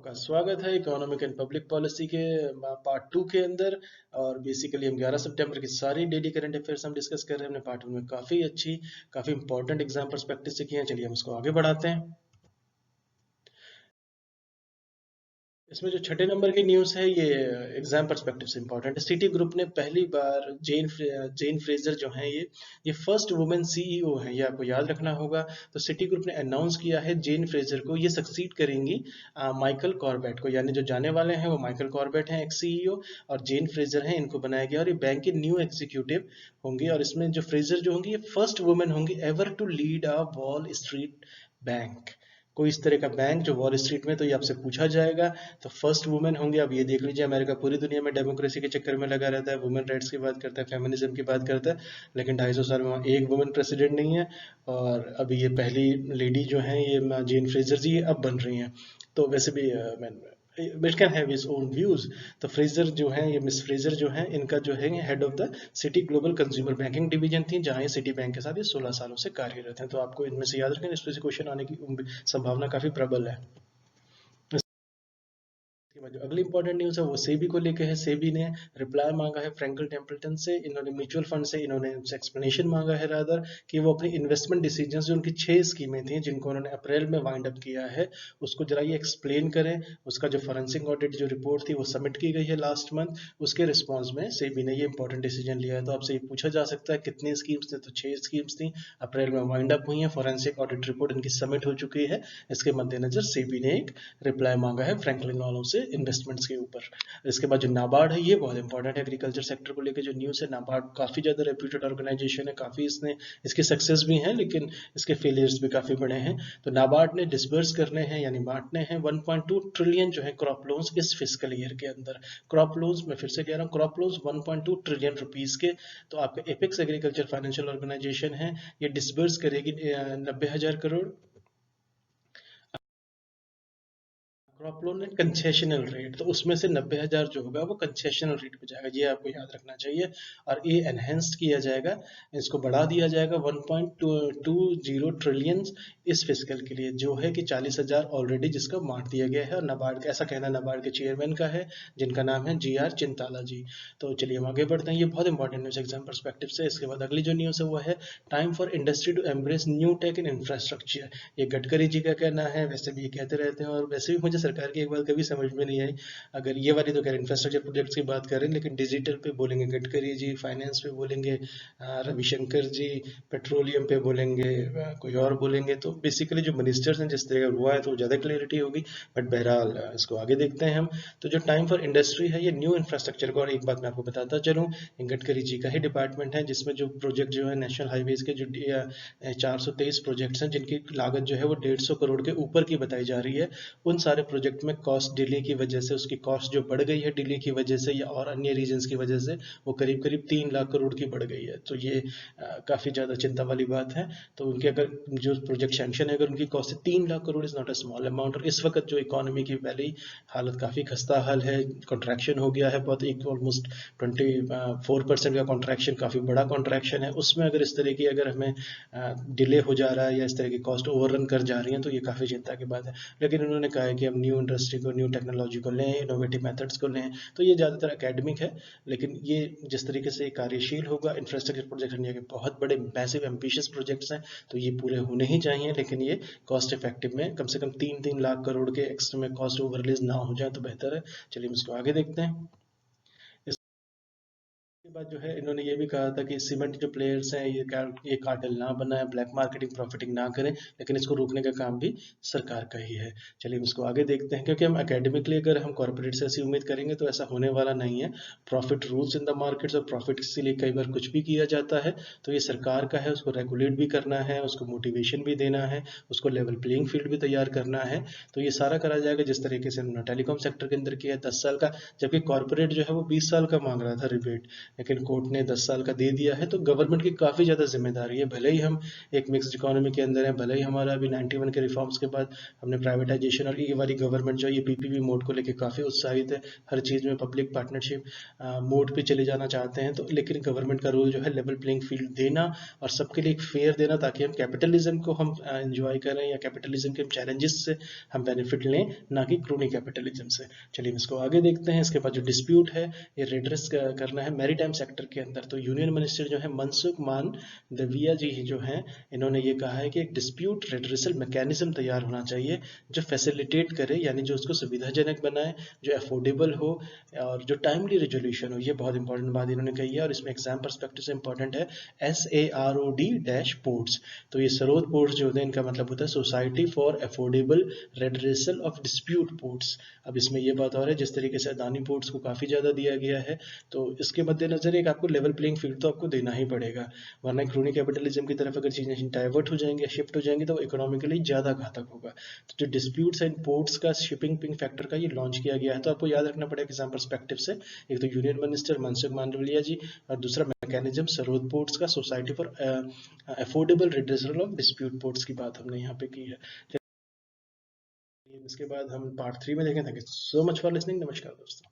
आपका स्वागत है इकोनॉमिक एंड पब्लिक पॉलिसी के पार्ट 2 के अंदर। और बेसिकली हम 11 सितंबर की सारी डेली करंट अफेयर्स हम डिस्कस कर रहे हैं। हमने पार्ट 1 में काफ़ी इंपॉर्टेंट एग्जाम पर्सपेक्टिव से किए हैं। चलिए हम उसको आगे बढ़ाते हैं। इसमें जो छठे नंबर की न्यूज़ है ये एग्जाम पर्सपेक्टिव से इंपॉर्टेंट है। सिटी ग्रुप ने पहली बार जेन फ्रेजर जो हैं ये फर्स्ट वुमेन सीईओ हैं, ये आपको याद रखना होगा। तो सिटी ग्रुप ने अनाउंस किया है जेन फ्रेजर को, ये सक्सीड करेंगी माइकल कॉर्बेट को, यानी जो जाने वाले हैं वो माइकल कॉर्बेट हैं एक सीईओ, और जेन फ्रेजर हैं, इनको बनाया गया और ये बैंक के न्यू एग्जीक्यूटिव होंगे। और इसमें जो फ्रेजर जो होंगी ये फर्स्ट वुमेन होंगी ever to lead a Wall Street bank. कोई इस तरह का बैंक जो वॉल स्ट्रीट में, तो ये आपसे पूछा जाएगा। तो फर्स्ट वुमेन होंगे। अब ये देख लीजिए, अमेरिका पूरी दुनिया में डेमोक्रेसी के चक्कर में लगा रहता है, वुमेन राइट्स की बात करता है, फेमिनिज्म की बात करता है, लेकिन 250 साल में वहाँ एक वुमेन प्रेसिडेंट नहीं है। और अभी ये पहली लेडी जो हैं ये जेन फ्रेजर जी अब बन रही हैं। तो वैसे भी मिट can have his own views. तो फ्रेजर जो हैं, ये मिस फ्रेजर जो हैं, इनका जो है head of the city global consumer banking division थी, जहां ये सिटी बैंक के साथ ये 16 सालों से कार्यरत हैं। तो आपको इनमें से याद रखें, इस पे से क्वेश्चन आने की संभावना काफी प्रबल है। इसके बाद जो अगली इंपॉर्टेंट न्यूज़ है वो सेबी को लेके है। सेबी ने रिप्लाई मांगा है फ्रैंकल टेम्पल्टन से। इन्होंने म्यूचुअल फंड से इन्होंने उनसे एक्सप्लेनेशन मांगा है रादर, कि वो अपनी इन्वेस्टमेंट डिसीजंस जो उनकी 6 स्कीमें थी जिनको उन्होंने अप्रैल में वाइंड अप किया है, उसको जरा ये एक्सप्लेन करें। उसका जो फॉरेंसिक ऑडिट जो रिपोर्ट थी वो सबमिट की गई है लास्ट मंथ, उसके रिस्पॉन्स में सेबी ने ये इंपॉर्टेंट डिसीजन लिया है। तो आपसे ये पूछा जा सकता है कितनी स्कीम्स थी, तो 6 स्कीम्स थी, अप्रैल में वाइंड अप हुई है, फॉरेंसिक ऑडिट रिपोर्ट इनकी सबमिट हो चुकी है। इसके मद्देनजर सेबी ने एक रिप्लाई मांगा है फ्रैंकलिन वालों से इन्वेस्टमेंट्स के ऊपर। इसके बाद जो नाबार्ड है ये बहुत इंपॉर्टेंट है एग्रीकल्चर सेक्टर को लेकर जो न्यूज़ है। नाबार्ड काफ़ी ज़्यादा रेप्यूटेड ऑर्गेनाइजेशन है, काफ़ी इसने इसके सक्सेस भी हैं लेकिन इसके फेलियर्स भी काफ़ी बड़े हैं। तो नाबार्ड ने डिसबर्स करने हैं यानी बांटने हैं 1.2 ट्रिलियन जो है क्रॉप लोन्स इस फिजिकल ईयर के अंदर। क्रॉप लोन्स, मैं फिर से कह रहा हूँ, क्रॉप लोन्स 1.2 ट्रिलियन रुपीज़ के। तो आपका एपेक्स एग्रीकल्चर फाइनेंशियल ऑर्गेनाइजेशन है, ये डिसबर्स करेगी 90,000 करोड़। क्रॉप लोन है कंसेशनल रेट, तो उसमें से 90,000 जो होगा वो कंसेशनल रेट पे जाएगा, ये आपको याद रखना चाहिए। और ये एनहेंस्ड किया जाएगा, इसको बढ़ा दिया जाएगा 1.20 ट्रिलियन इस फिजिकल के लिए, जो है कि 40,000 ऑलरेडी जिसका बांट दिया गया है। और नाबार्ड का ऐसा कहना नाबार्ड के चेयरमैन का है, जिनका नाम है GR चिंताला जी। तो चलिए हम आगे बढ़ते हैं, ये बहुत इंपॉर्टेंट न्यूज़ एग्जाम परस्पेक्टिव से। इसके बाद अगली जो न्यूज़ है वो है time for industry to embrace new tech in infrastructure. ये गडकरी जी का कहना है, वैसे भी ये कहते रहते हैं, और वैसे भी मुझे सरकार की एक बात कभी समझ में नहीं आई। अगर ये वाली तो खैर इंफ्रास्ट्रक्चर प्रोजेक्ट्स की बात करें, लेकिन डिजिटल पे बोलेंगे गडकरी जी, फाइनेंस पे बोलेंगे रविशंकर जी, पेट्रोलियम पे बोलेंगे कोई और बोलेंगे। तो बेसिकली जो मिनिस्टर्स हैं जिस तरह का हुआ है तो ज़्यादा क्लियरिटी होगी। बट बहरहाल इसको आगे देखते हैं हम। तो जो टाइम फॉर इंडस्ट्री है ये न्यू इंफ्रास्ट्रक्चर को, और एक बात मैं आपको बताता चलूँ, गडकरी जी का ही डिपार्टमेंट है, जिसमें जो प्रोजेक्ट जो है नेशनल हाईवेज के जो 423 प्रोजेक्ट्स हैं जिनकी लागत जो है वो 150 करोड़ के ऊपर की बताई जा रही है, उन सारे प्रोजेक्ट में कॉस्ट डिले की वजह से, उसकी कॉस्ट जो बढ़ गई है डिले की वजह से या और अन्य रीजंस की वजह से, वो करीब करीब 3 लाख करोड़ की बढ़ गई है। तो ये काफ़ी ज़्यादा चिंता वाली बात है। तो उनके अगर जो प्रोजेक्ट सैंक्शन है, अगर उनकी cost 3 lakh crore, is not a small amount. और इस वक्त जो इकोनॉमी की पहले ही हालत काफ़ी खस्ता हाल है, कॉन्ट्रैक्शन हो गया है बहुत, एक ऑलमोस्ट 24% का कॉन्ट्रैक्शन, काफ़ी बड़ा कॉन्ट्रैक्शन है। उसमें अगर इस तरह की अगर हमें डिले हो जा रहा है या इस तरह की कॉस्ट ओवररन कर जा रही हैं, तो ये काफ़ी चिंता की बात है। लेकिन उन्होंने कहा है कि हम न्यू इंडस्ट्री को, न्यू टेक्नोलॉजी को लें, इनोवेटिव मेथड्स को लें। तो ये ज़्यादातर एकेडमिक है, लेकिन ये जिस तरीके से कार्यशील होगा, इंफ्रास्ट्रक्चर प्रोजेक्ट इंडिया के बहुत बड़े मैसिव एम्बिशियस प्रोजेक्ट्स हैं, तो ये पूरे होने ही चाहिए। लेकिन ये कॉस्ट इफेक्टिव में कम से कम 3-3 लाख करोड़ के एक्स्ट्रा में कॉस्ट ओवर रिलीज ना हो जाए तो बेहतर है। चलिए हम इसको आगे देखते हैं। के बाद जो है इन्होंने ये भी कहा था कि सीमेंट जो प्लेयर्स हैं ये कार्टेल ना बनाए, ब्लैक मार्केटिंग प्रॉफिटिंग ना करें, लेकिन इसको रोकने का काम भी सरकार का ही है। चलिए हम इसको आगे देखते हैं, क्योंकि हम एकेडमिकली अगर हम कॉर्पोरेट से ऐसी उम्मीद करेंगे तो ऐसा होने वाला नहीं है। Profit rules in the markets, और प्रॉफिट के लिए कई बार कुछ भी किया जाता है। तो ये सरकार का है, उसको रेगुलेट भी करना है, उसको मोटिवेशन भी देना है, उसको लेवल प्लेइंग फील्ड भी तैयार करना है। तो ये सारा करा जाएगा जिस तरीके से उन्होंने टेलीकॉम सेक्टर के अंदर किया 10 साल का, जबकि कॉर्पोरेट जो है वो 20 साल का मांग रहा था रिबेट। लेकिन कोर्ट ने 10 साल का दे दिया है, तो गवर्नमेंट की काफ़ी ज़्यादा जिम्मेदारी है। भले ही हम एक मिक्स्ड इकोनॉमी के अंदर हैं, भले ही हमारा अभी 91 के रिफॉर्म्स के बाद हमने प्राइवेटाइजेशन और ये वाली गवर्नमेंट जो है ये पीपीपी मोड को लेकर काफ़ी उत्साहित है, हर चीज़ में पब्लिक पार्टनरशिप मोड पे चले जाना चाहते हैं, तो लेकिन गवर्नमेंट का रोल जो है लेवल प्लेइंग फील्ड देना और सबके लिए एक फेयर देना, ताकि हम कैपिटलिज्म को हम एंजॉय करें या कैपिटलिज्म के चैलेंजेस से हम बेनिफिट लें, ना कि क्रोनी कैपिटलिज्म से। चलिए इसको आगे देखते हैं। इसके बाद जो डिस्प्यूट है ये रेड्रेस करना है मैरीटाइम सेक्टर के अंदर। तो यूनियन मिनिस्टर जो है मनसुख मांडविया जी जो हैं, इन्होंने ये कहा है कि एक डिस्प्यूट रेड्रेसल मैकेनिज्म तैयार होना चाहिए जो फैसिलिटेट करे, यानी जो उसको सुविधाजनक बनाए, जो अफोर्डेबल हो और जो टाइमली रेजोल्यूशन हो। ये बहुत इंपॉर्टेंट बात इन्होंने कही है, और इसमें एग्जाम परस्पेक्टिव से इंपॉर्टेंट है SAROD डैश पोर्ट्स। तो ये सरोद पोर्ट्स जो होते हैं, इनका मतलब होता है society for affordable redressal of dispute ports. अब इसमें ये बात और है, जिस तरीके से अदानी पोर्ट्स को काफ़ी ज़्यादा दिया गया है, तो इसके मद्देनजर एक आपको लेवल प्लेइंग फील्ड तो आपको देना ही पड़ेगा, वरना क्रोनी कैपिटलिज्म की तरफ अगर चीज़ें डाइवर्ट हो जाएंगी, शिफ्ट हो जाएंगी, तो इकोनॉमिकली ज़्यादा घातक होगा। तो जो डिस्प्यूट्स एंड पोर्ट्स का शिपिंग पिंग फैक्टर का ये लॉन्च किया गया है, तो आपको याद रखना पड़ेगा एग्जाम परस्पेक्टिव से। एक तो यूनियन मिनिस्टर मनसुख मांडविया जी, और दूसरा मैकेनिज्म सरोद पोर्ट्स का, society for affordable redressal of dispute ports की बात हमने यहाँ पे की है। इसके बाद हम पार्ट 3 में देखें। Thank you so much for listening. नमस्कार दोस्तों।